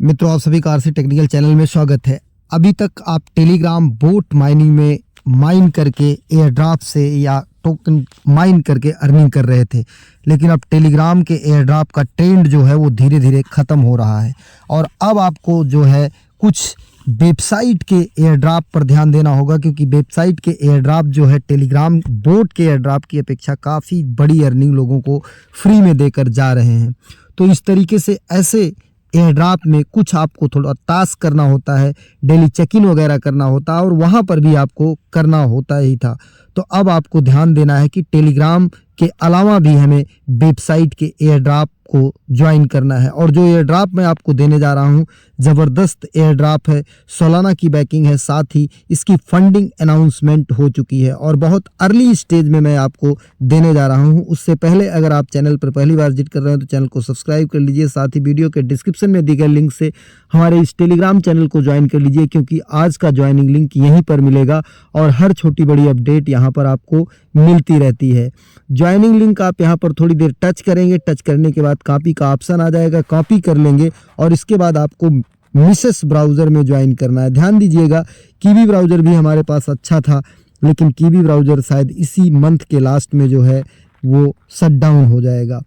मित्रों, आप सभी का आरसी टेक्निकल चैनल में स्वागत है। अभी तक आप टेलीग्राम बोट माइनिंग में माइन करके एयर ड्रॉप से या टोकन माइन करके अर्निंग कर रहे थे, लेकिन अब टेलीग्राम के एयर ड्रॉप का ट्रेंड जो है वो धीरे धीरे ख़त्म हो रहा है और अब आपको जो है कुछ वेबसाइट के एयर ड्रॉप पर ध्यान देना होगा, क्योंकि वेबसाइट के एयर ड्रॉप जो है टेलीग्राम बोट के एयर ड्रॉप की अपेक्षा काफ़ी बड़ी अर्निंग लोगों को फ्री में देकर जा रहे हैं। तो इस तरीके से ऐसे एयर ड्रॉप में कुछ आपको थोड़ा टास्क करना होता है, डेली चेक इन वगैरह करना होता है और वहाँ पर भी आपको करना होता ही था। तो अब आपको ध्यान देना है कि टेलीग्राम के अलावा भी हमें वेबसाइट के एयर ड्रॉप को ज्वाइन करना है। और जो एयर ड्रॉप मैं आपको देने जा रहा हूँ, ज़बरदस्त एयर ड्रॉप है, सोलाना की बैकिंग है, साथ ही इसकी फंडिंग अनाउंसमेंट हो चुकी है और बहुत अर्ली स्टेज में मैं आपको देने जा रहा हूँ। उससे पहले अगर आप चैनल पर पहली बार विजिट कर रहे हैं तो चैनल को सब्सक्राइब कर लीजिए, साथ ही वीडियो के डिस्क्रिप्शन में दिए गए लिंक से हमारे इस टेलीग्राम चैनल को ज्वाइन कर लीजिए, क्योंकि आज का ज्वाइनिंग लिंक यहीं पर मिलेगा और हर छोटी बड़ी अपडेट यहाँ पर आपको मिलती रहती है। ज्वाइनिंग लिंक आप यहाँ पर थोड़ी देर टच करेंगे, टच करने के बाद कॉपी का ऑप्शन आ जाएगा, कॉपी कर लेंगे और इसके बाद आपको मिसेस ब्राउज़र में ज्वाइन करना है। ध्यान दीजिएगा, कीवी ब्राउज़र भी हमारे पास अच्छा था, लेकिन कीवी ब्राउज़र शायद इसी मंथ के लास्ट में जो है वो शट डाउन हो जाएगा।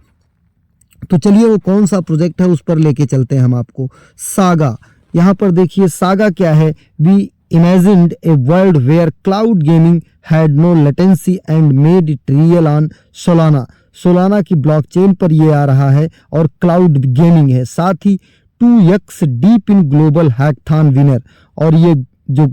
तो चलिए वो कौन सा प्रोजेक्ट है उस पर लेके चलते हैं हम आपको। सागा, यहाँ पर देखिए सागा क्या है। We imagined a world where cloud gaming had no latency and made it real on Solana। Solana की ब्लॉकचेन पर ये आ रहा है और क्लाउड गेमिंग है, साथ ही 2x deep in global hackathon winner, और ये जो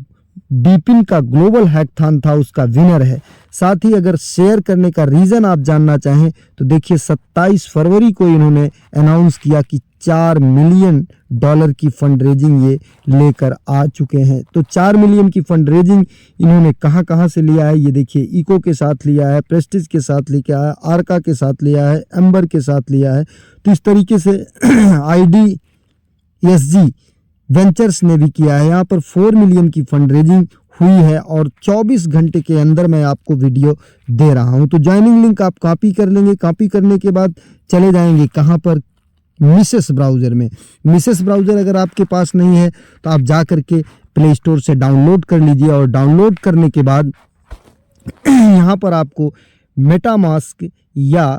डीपिन का ग्लोबल हैकथॉन था उसका विनर है। साथ ही अगर शेयर करने का रीज़न आप जानना चाहें तो देखिए 27 फरवरी को इन्होंने अनाउंस किया कि $4 मिलियन की फंड रेजिंग ये लेकर आ चुके हैं। तो 4 मिलियन की फंड रेजिंग इन्होंने कहाँ से लिया है, ये देखिए इको के साथ लिया है, प्रेस्टिज के साथ लिया है, आर्का के साथ लिया है, एम्बर के साथ लिया है। तो इस तरीके से IDSG वेंचर्स ने भी किया है। यहाँ पर 4 मिलियन की फंड रेजिंग हुई है और 24 घंटे के अंदर मैं आपको वीडियो दे रहा हूँ। तो ज्वाइनिंग लिंक आप कॉपी कर लेंगे, कॉपी करने के बाद चले जाएंगे कहाँ पर, मिसेस ब्राउज़र में। मिसेस ब्राउज़र अगर आपके पास नहीं है तो आप जा करके प्ले स्टोर से डाउनलोड कर लीजिए और डाउनलोड करने के बाद यहाँ पर आपको मेटामास्क या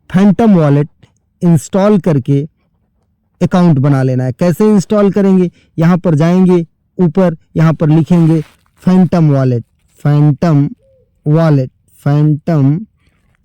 फैंटम वॉलेट इंस्टॉल करके अकाउंट बना लेना है। कैसे इंस्टॉल करेंगे, यहाँ पर जाएंगे, ऊपर यहाँ पर लिखेंगे Phantom wallet, Phantom wallet, Phantom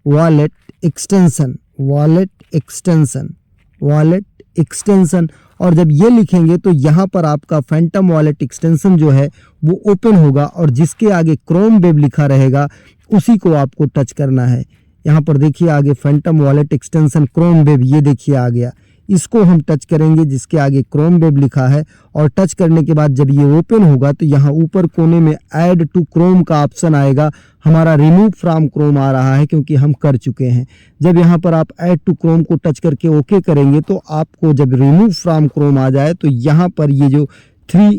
wallet extension, wallet extension, wallet extension, और जब ये लिखेंगे तो यहाँ पर आपका फैंटम वॉलेट एक्सटेंशन जो है वो ओपन होगा और जिसके आगे क्रोम वेब लिखा रहेगा उसी को आपको टच करना है। यहाँ पर देखिए आगे Phantom wallet extension Chrome web, ये देखिए आ गया। इसको हम टच करेंगे जिसके आगे क्रोम वेब लिखा है और टच करने के बाद जब ये ओपन होगा तो यहाँ ऊपर कोने में ऐड टू क्रोम का ऑप्शन आएगा। हमारा रिमूव फ्रॉम क्रोम आ रहा है क्योंकि हम कर चुके हैं। जब यहाँ पर आप ऐड टू क्रोम को टच करके ओके करेंगे तो आपको जब रिमूव फ्रॉम क्रोम आ जाए तो यहाँ पर ये जो 3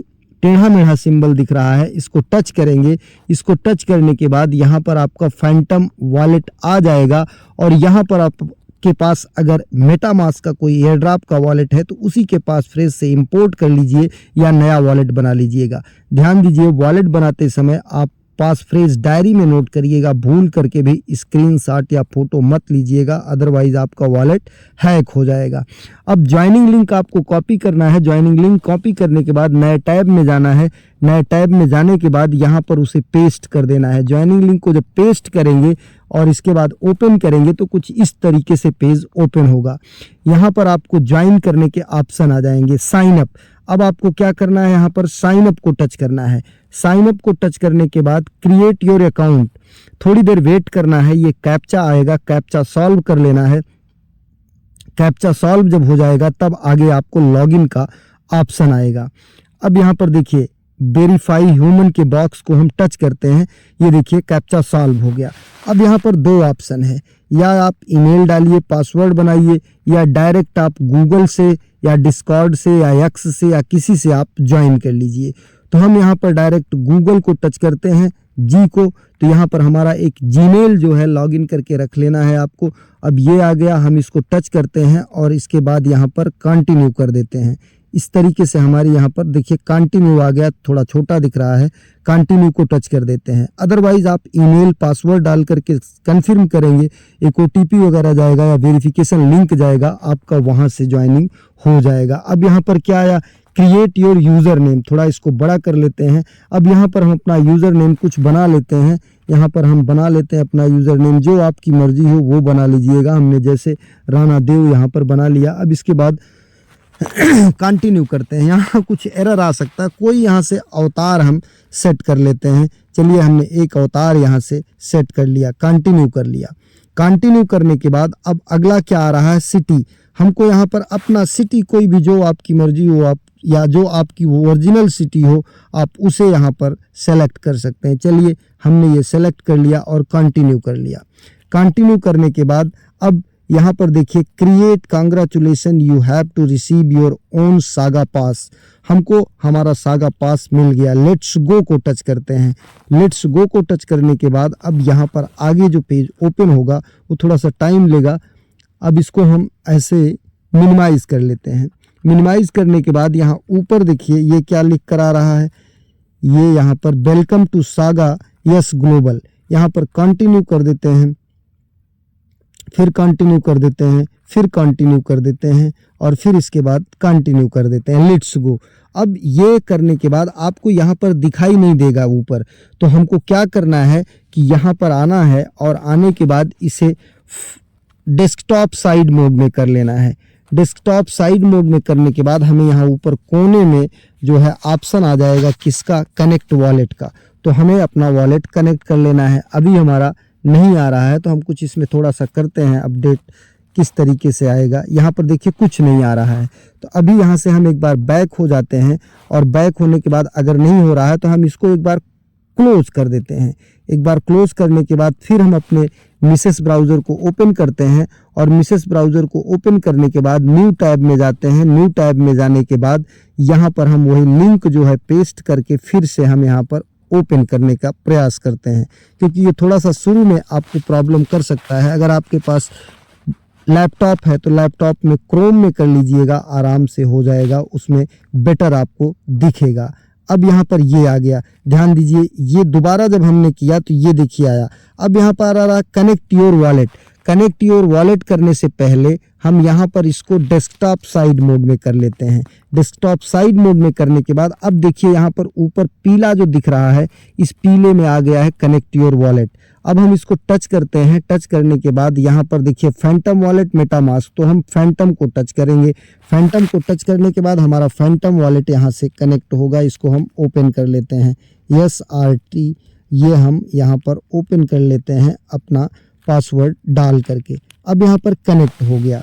टेढ़ा मेढ़ा सिंबल दिख रहा है इसको टच करेंगे। इसको टच करने के बाद यहाँ पर आपका फैंटम वॉलेट आ जाएगा और यहाँ पर आप के पास अगर मेटामास्क का कोई एयर ड्रॉप का वॉलेट है तो उसी के पास फ्रेश से इंपोर्ट कर लीजिए या नया वॉलेट बना लीजिएगा। ध्यान दीजिए, वॉलेट बनाते समय आप पास फ्रेश डायरी में नोट करिएगा, भूल करके भी स्क्रीनशॉट या फोटो मत लीजिएगा, अदरवाइज आपका वॉलेट हैक हो जाएगा। अब ज्वाइनिंग लिंक आपको कॉपी करना है। ज्वाइनिंग लिंक कॉपी करने के बाद नए टैब में जाना है। नए टैब में जाने के बाद यहाँ पर उसे पेस्ट कर देना है। ज्वाइनिंग लिंक को जब पेस्ट करेंगे और इसके बाद ओपन करेंगे तो कुछ इस तरीके से पेज ओपन होगा। यहाँ पर आपको ज्वाइन करने के ऑप्शन आ जाएंगे, साइन अप। अब आपको क्या करना है, यहाँ पर साइन अप को टच करना है। साइन अप को टच करने के बाद क्रिएट योर अकाउंट, थोड़ी देर वेट करना है, ये कैप्चा आएगा, कैप्चा सॉल्व कर लेना है। कैप्चा सॉल्व जब हो जाएगा तब आगे आपको लॉगिन का ऑप्शन आएगा। अब यहाँ पर देखिए वेरीफाई ह्यूमन के बॉक्स को हम टच करते हैं, ये देखिए कैप्चा सॉल्व हो गया। अब यहाँ पर 2 ऑप्शन है, या आप ईमेल डालिए, पासवर्ड बनाइए, या डायरेक्ट आप गूगल से या डिस्कॉर्ड से या एक्स से या किसी से आप ज्वाइन कर लीजिए। तो हम यहाँ पर डायरेक्ट गूगल को टच करते हैं, जी को, तो यहाँ पर हमारा एक जीमेल जो है लॉगिन करके रख लेना है आपको। अब ये आ गया, हम इसको टच करते हैं और इसके बाद यहाँ पर कंटिन्यू कर देते हैं। इस तरीके से हमारे यहाँ पर देखिए कंटिन्यू आ गया, थोड़ा छोटा दिख रहा है, कंटिन्यू को टच कर देते हैं। अदरवाइज आप ईमेल पासवर्ड डाल करके कंफर्म करेंगे, एक ओटीपी वगैरह जाएगा या वेरिफिकेशन लिंक जाएगा, आपका वहाँ से ज्वाइनिंग हो जाएगा। अब यहाँ पर क्या आया, क्रिएट योर यूज़र नेम, थोड़ा इसको बड़ा कर लेते हैं। अब यहाँ पर हम अपना यूज़र नेम कुछ बना लेते हैं, यहाँ पर हम बना लेते हैं अपना यूज़र नेम, जो आपकी मर्जी हो वो बना लीजिएगा। हमने जैसे राणा देव यहाँ पर बना लिया। अब इसके बाद कंटिन्यू करते हैं। यहाँ कुछ एरर आ सकता है, कोई यहाँ से अवतार हम सेट कर लेते हैं। चलिए हमने एक अवतार यहाँ से सेट कर लिया, कंटिन्यू कर लिया। कंटिन्यू करने के बाद अब अगला क्या आ रहा है, सिटी। हमको यहाँ पर अपना सिटी कोई भी जो आपकी मर्जी हो, आप या जो आपकी ओरिजिनल सिटी हो आप उसे यहाँ पर सेलेक्ट कर सकते हैं। चलिए हमने ये सेलेक्ट कर लिया और कंटिन्यू कर लिया। कंटिन्यू करने के बाद अब यहाँ पर देखिए create congratulation you have to receive your own saga pass. हमको हमारा सागा पास मिल गया। लेट्स गो को टच करते हैं। लेट्स गो को टच करने के बाद अब यहाँ पर आगे जो पेज ओपन होगा वो थोड़ा सा टाइम लेगा। अब इसको हम ऐसे मिनिमाइज कर लेते हैं। मिनिमाइज करने के बाद यहाँ ऊपर देखिए ये क्या लिख कर आ रहा है, ये यहाँ पर welcome to Saga Yes Global. यहाँ पर कंटिन्यू कर देते हैं, फिर कंटिन्यू कर देते हैं, फिर कंटिन्यू कर देते हैं और फिर इसके बाद कंटिन्यू कर देते हैं। Let's go. अब ये करने के बाद आपको यहाँ पर दिखाई नहीं देगा ऊपर, तो हमको क्या करना है कि यहाँ पर आना है और आने के बाद इसे डेस्कटॉप साइड मोड में कर लेना है। डेस्कटॉप साइड मोड में करने के बाद हमें यहाँ ऊपर कोने में जो है ऑप्शन आ जाएगा किसका, कनेक्ट वॉलेट का। तो हमें अपना वॉलेट कनेक्ट कर लेना है। अभी हमारा नहीं आ रहा है तो हम कुछ इसमें थोड़ा सा करते हैं अपडेट, किस तरीके से आएगा। यहाँ पर देखिए कुछ नहीं आ रहा है, तो अभी यहाँ से हम एक बार बैक हो जाते हैं और बैक होने के बाद अगर नहीं हो रहा है तो हम इसको एक बार क्लोज कर देते हैं। एक बार क्लोज करने के बाद फिर हम अपने मिसेस ब्राउज़र को ओपन करते हैं और मिसेस ब्राउज़र को ओपन करने के बाद न्यू टैब में जाते हैं। न्यू टैब में जाने के बाद यहाँ पर हम वही लिंक जो है पेस्ट करके फिर से हम यहाँ पर ओपन करने का प्रयास करते हैं, क्योंकि ये थोड़ा सा शुरू में आपको प्रॉब्लम कर सकता है। अगर आपके पास लैपटॉप है तो लैपटॉप में क्रोम में कर लीजिएगा, आराम से हो जाएगा, उसमें बेटर आपको दिखेगा। अब यहाँ पर ये आ गया, ध्यान दीजिए, ये दोबारा जब हमने किया तो ये देखिए आया। अब यहाँ पर आ रहा connect your wallet. Connect your wallet करने से पहले हम यहाँ पर इसको डेस्कटॉप साइड मोड में कर लेते हैं। डेस्कटॉप साइड मोड में करने के बाद अब देखिए यहाँ पर ऊपर पीला जो दिख रहा है, इस पीले में आ गया है कनेक्ट योर वॉलेट। अब हम इसको टच करते हैं। टच करने के बाद यहाँ पर देखिए फैंटम वॉलेट मेटामास्क, तो हम फैंटम को टच करेंगे। फैंटम को टच करने के बाद हमारा फैंटम वॉलेट यहाँ से कनेक्ट होगा। इसको हम ओपन कर लेते हैं, SRT, ये हम यहाँ पर ओपन कर लेते हैं अपना पासवर्ड डाल करके। अब यहाँ पर कनेक्ट हो गया।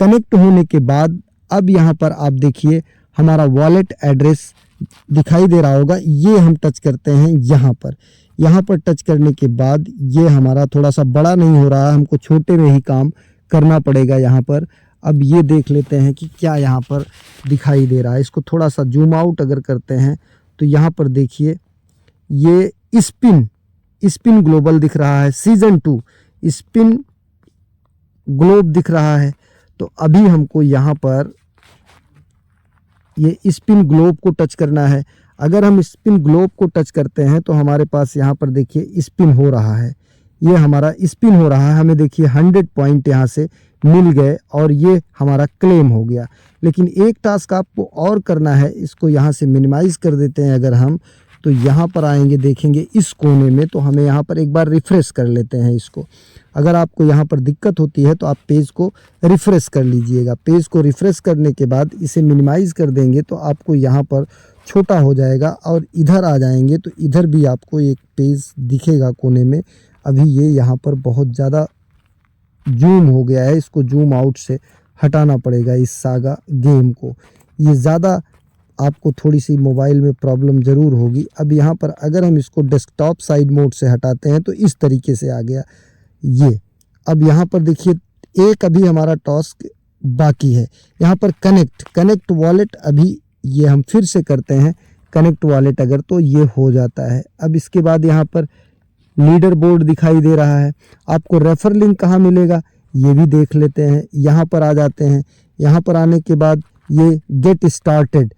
कनेक्ट होने के बाद अब यहाँ पर आप देखिए हमारा वॉलेट एड्रेस दिखाई दे रहा होगा, ये हम टच करते हैं यहाँ पर। यहाँ पर टच करने के बाद ये हमारा थोड़ा सा बड़ा नहीं हो रहा है, हमको छोटे में ही काम करना पड़ेगा यहाँ पर। अब ये देख लेते हैं कि क्या यहाँ पर दिखाई दे रहा है। इसको थोड़ा सा जूम आउट अगर करते हैं तो यहाँ पर देखिए ये स्पिन ग्लोबल दिख रहा है, सीजन 2 स्पिन ग्लोब दिख रहा है। तो अभी हमको यहाँ पर ये स्पिन ग्लोब को टच करना है। अगर हम स्पिन ग्लोब को टच करते हैं तो हमारे पास यहाँ पर देखिए स्पिन हो रहा है, ये हमारा स्पिन हो रहा है। हमें देखिए 100 पॉइंट यहाँ से मिल गए और ये हमारा क्लेम हो गया। लेकिन एक टास्क आपको और करना है, इसको यहाँ से मिनिमाइज़ कर देते हैं। अगर हम तो यहाँ पर आएंगे, देखेंगे इस कोने में, तो हमें यहाँ पर एक बार रिफ़्रेश कर लेते हैं इसको। अगर आपको यहाँ पर दिक्कत होती है तो आप पेज को रिफ़्रेश कर लीजिएगा। पेज को रिफ़्रेश करने के बाद इसे मिनिमाइज़ कर देंगे तो आपको यहाँ पर छोटा हो जाएगा और इधर आ जाएंगे तो इधर भी आपको एक पेज दिखेगा कोने में। अभी ये यहाँ पर बहुत ज़्यादा जूम हो गया है, इसको जूम आउट से हटाना पड़ेगा इस सागा गेम को। ये ज़्यादा आपको थोड़ी सी मोबाइल में प्रॉब्लम ज़रूर होगी। अब यहाँ पर अगर हम इसको डेस्कटॉप साइड मोड से हटाते हैं तो इस तरीके से आ गया ये। अब यहाँ पर देखिए एक अभी हमारा टास्क बाकी है, यहाँ पर कनेक्ट वॉलेट। अभी ये हम फिर से करते हैं कनेक्ट वॉलेट, अगर तो ये हो जाता है। अब इसके बाद यहाँ पर लीडर बोर्ड दिखाई दे रहा है। आपको रेफर लिंक कहाँ मिलेगा ये भी देख लेते हैं। यहाँ पर आ जाते हैं। यहाँ पर आने के बाद ये गेट स्टार्टेड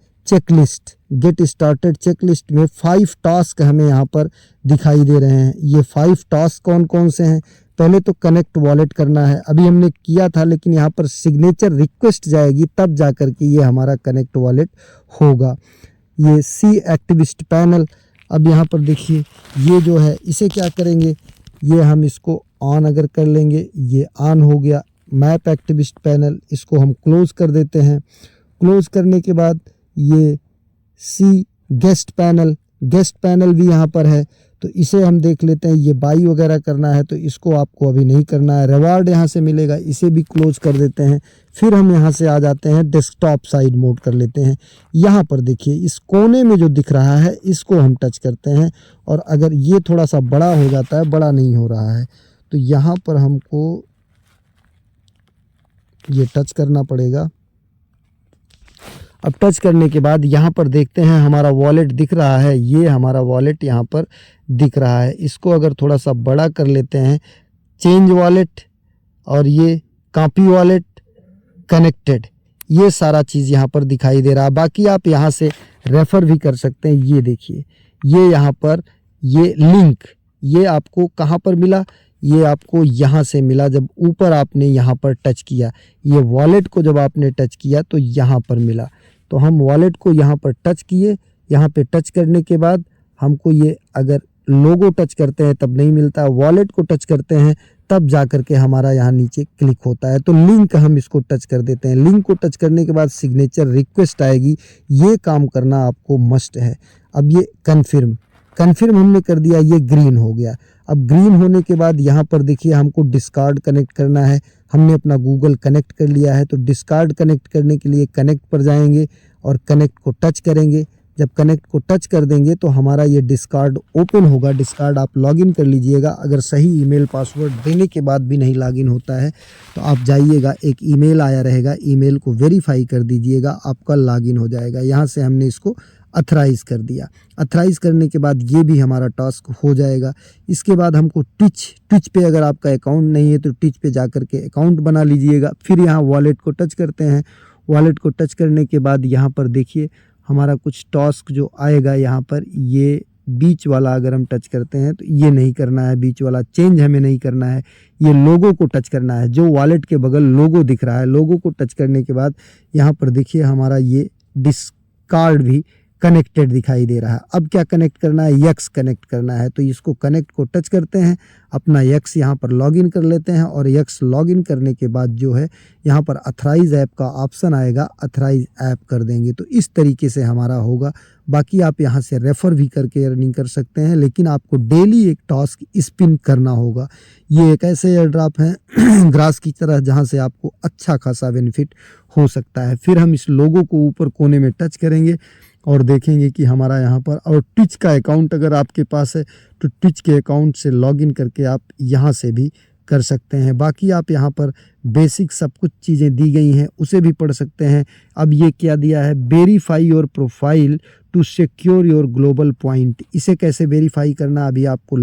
चेकलिस्ट में 5 टास्क हमें यहाँ पर दिखाई दे रहे हैं। ये 5 टास्क कौन कौन से हैं? पहले तो कनेक्ट वॉलेट करना है, अभी हमने किया था, लेकिन यहाँ पर सिग्नेचर रिक्वेस्ट जाएगी तब जा कर के ये हमारा कनेक्ट वॉलेट होगा। ये सी एक्टिविस्ट पैनल, अब यहाँ पर देखिए ये जो है इसे क्या करेंगे, ये हम इसको ऑन अगर कर लेंगे, ये ऑन हो गया। मैप एक्टिविस्ट पैनल, इसको हम क्लोज कर देते हैं। क्लोज करने के बाद ये सी गेस्ट पैनल भी यहाँ पर है, तो इसे हम देख लेते हैं। ये बाई वगैरह करना है तो इसको आपको अभी नहीं करना है, रिवार्ड यहाँ से मिलेगा, इसे भी क्लोज कर देते हैं। फिर हम यहाँ से आ जाते हैं, डेस्कटॉप साइड मोड कर लेते हैं। यहाँ पर देखिए इस कोने में जो दिख रहा है इसको हम टच करते हैं, और अगर ये थोड़ा सा बड़ा हो जाता है, बड़ा नहीं हो रहा है, तो यहाँ पर हमको ये टच करना पड़ेगा। अब टच करने के बाद यहाँ पर देखते हैं हमारा वॉलेट दिख रहा है, ये हमारा वॉलेट यहाँ पर दिख रहा है। इसको अगर थोड़ा सा बड़ा कर लेते हैं, चेंज वॉलेट और ये कॉपी वॉलेट कनेक्टेड, ये सारा चीज़ यहाँ पर दिखाई दे रहा है। बाकी आप यहाँ से रेफ़र भी कर सकते हैं। ये देखिए ये यहाँ पर ये लिंक, ये आपको कहाँ पर मिला, ये आपको यहाँ से मिला जब ऊपर आपने यहाँ पर टच किया। ये वॉलेट को जब आपने टच किया तो यहाँ पर मिला, तो हम वॉलेट को यहाँ पर टच किए। यहाँ पे टच करने के बाद हमको ये अगर लोगो टच करते हैं तब नहीं मिलता, वॉलेट को टच करते हैं तब जा कर के हमारा यहाँ नीचे क्लिक होता है। तो लिंक हम इसको टच कर देते हैं। लिंक को टच करने के बाद सिग्नेचर रिक्वेस्ट आएगी, ये काम करना आपको मस्ट है। अब ये कन्फर्म हमने कर दिया, ये ग्रीन हो गया। अब ग्रीन होने के बाद यहाँ पर देखिए हमको डिस्कार्ड कनेक्ट करना है। हमने अपना गूगल कनेक्ट कर लिया है, तो डिस्कार्ड कनेक्ट करने के लिए कनेक्ट पर जाएंगे और कनेक्ट को टच करेंगे। जब कनेक्ट को टच कर देंगे तो हमारा ये डिस्कार्ड ओपन होगा। डिस्कार्ड आप लॉगिन कर लीजिएगा। अगर सही ईमेल पासवर्ड देने के बाद भी नहीं लॉगिन होता है तो आप जाइएगा, एक ईमेल आया रहेगा, ईमेल को वेरीफाई कर दीजिएगा, आपका लॉगिन हो जाएगा। यहाँ से हमने इसको अथराइज़ कर दिया। अथराइज़ करने के बाद ये भी हमारा टास्क हो जाएगा। इसके बाद हमको ट्विच पे अगर आपका अकाउंट नहीं है तो ट्विच पे जा कर के अकाउंट बना लीजिएगा। फिर यहाँ वॉलेट को टच करते हैं। वॉलेट को टच करने के बाद यहाँ पर देखिए हमारा कुछ टास्क जो आएगा, यहाँ पर ये बीच वाला अगर हम टच करते हैं तो ये नहीं करना है, बीच वाला चेंज हमें नहीं करना है। ये लोगो को टच करना है, जो वॉलेट के बगल लोगो दिख रहा है, लोगो को टच करने के बाद यहाँ पर देखिए हमारा ये डिस्कार्ड भी कनेक्टेड दिखाई दे रहा है। अब क्या कनेक्ट करना है, यक्स कनेक्ट करना है, तो इसको कनेक्ट को टच करते हैं, अपना यक्स यहाँ पर लॉगिन कर लेते हैं, और यक्स लॉगिन करने के बाद जो है यहाँ पर अथराइज ऐप का ऑप्शन आएगा, अथराइज ऐप कर देंगे। तो इस तरीके से हमारा होगा। बाकी आप यहाँ से रेफ़र भी करके अर्निंग कर सकते हैं, लेकिन आपको डेली एक टास्क स्पिन करना होगा। ये एक ऐसे एयर ड्रॉप हैं ग्रास की तरह, जहाँ से आपको अच्छा खासा बेनिफिट हो सकता है। फिर हम इस लोगो को ऊपर कोने में टच करेंगे और देखेंगे कि हमारा यहाँ पर, और ट्विच का अकाउंट अगर आपके पास है तो ट्विच के अकाउंट से लॉगिन करके आप यहाँ से भी कर सकते हैं। बाकी आप यहाँ पर बेसिक सब कुछ चीज़ें दी गई हैं, उसे भी पढ़ सकते हैं। अब ये क्या दिया है, verify your profile to secure your global point. इसे कैसे वेरीफाई करना अभी आपको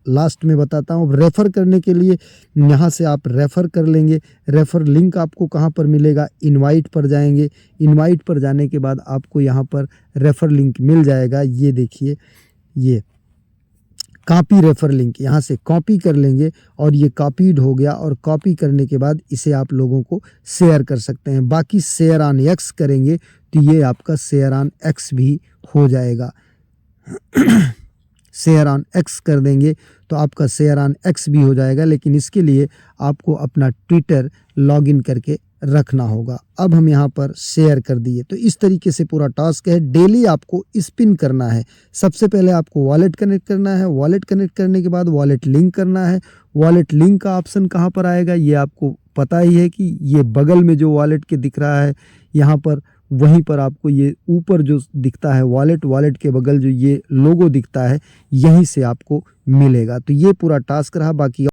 लास्ट में बताता हूँ। रेफ़र करने के लिए यहाँ से आप रेफ़र कर लेंगे। रेफ़र लिंक आपको कहाँ पर मिलेगा, इनवाइट पर जाएंगे। इनवाइट पर जाने के बाद आपको यहाँ पर रेफ़र लिंक मिल जाएगा। ये देखिए, ये कॉपी रेफ़र लिंक, यहाँ से कॉपी कर लेंगे और ये कॉपीड हो गया। और कॉपी करने के बाद इसे आप लोगों को शेयर कर सकते हैं। बाकी शेयर ऑन एक्स करेंगे तो ये आपका शेयर ऑन एक्स भी हो जाएगा। शेयर ऑन एक्स कर देंगे तो आपका शेयर ऑन एक्स भी हो जाएगा, लेकिन इसके लिए आपको अपना ट्विटर लॉगिन करके रखना होगा। अब हम यहाँ पर शेयर कर दिए। तो इस तरीके से पूरा टास्क है। डेली आपको स्पिन करना है। सबसे पहले आपको वॉलेट कनेक्ट करना है। वॉलेट कनेक्ट करने के बाद वॉलेट लिंक करना है। वॉलेट लिंक का ऑप्शन कहाँ पर आएगा, ये आपको पता ही है कि ये बगल में जो वॉलेट के दिख रहा है यहाँ पर, वहीं पर आपको ये ऊपर जो दिखता है वॉलेट के बगल जो ये लोगो दिखता है, यहीं से आपको मिलेगा। तो ये पूरा टास्क रहा। बाकी